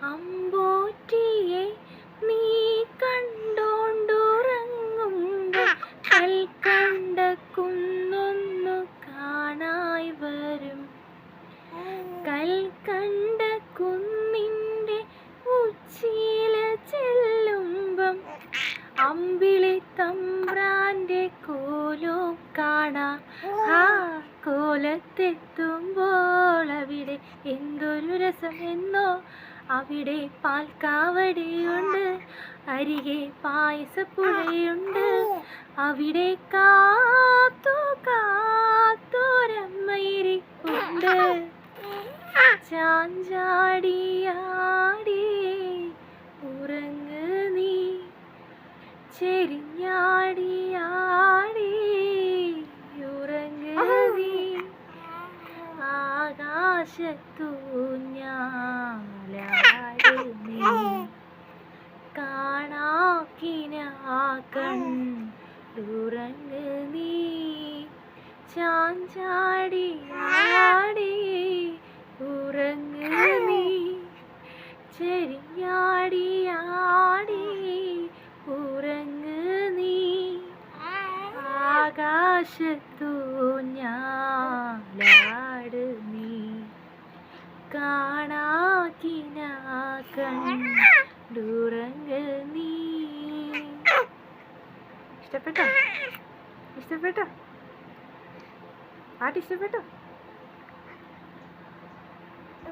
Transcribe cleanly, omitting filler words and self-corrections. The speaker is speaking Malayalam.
അമ്പോറ്റിയെ നീ കണ്ടോണ്ടുറങ്ങുമ്പോൾ കൽക്കണ്ട കുന്നൊന്നു കാണായി വരും. കൽക്കണ്ട കുന്നിൻ്റെ ഉച്ചിയില ചെല്ലുമ്പം അമ്പിളി തമ്പ്രാൻ്റെ കോലം കാണാം. ആ കോലത്തെത്തുമ്പോൾ അവിടെ എന്തൊരു രസമെന്നോ. അവിടെ പാൽക്കാവടിയുണ്ട്, അരികെ പായസപ്പുഴയുണ്ട്. അവിടെ കാത്തു കാത്തൊരമ്മയിരിപ്പുണ്ട്. ചാഞ്ചാടിയാടി ഉറങ്ങ് നീ, ചെരിഞ്ഞാടിയാടി ഉറങ്ങ് നീ. ആകാശത്തൂഞ്ഞാലാട് നീ, കാണാക്കിനാക്കണ്ടുറങ്ങ് നീ. ചാഞ്ചാടിയാടി ഉറങ്ങ് നീ, ചെരിഞ്ഞാടിയാടി ഉറങ്ങ് നീ. ആകാശത്തൂഞ്ഞാലാട് നീ, കാണാക്കിനാക്കണ്ടുറങ്ങ് നീ. ഇഷ്ടപ്പെട്ടോ? പാട്ട് ഇഷ്ടപ്പെട്ടോ?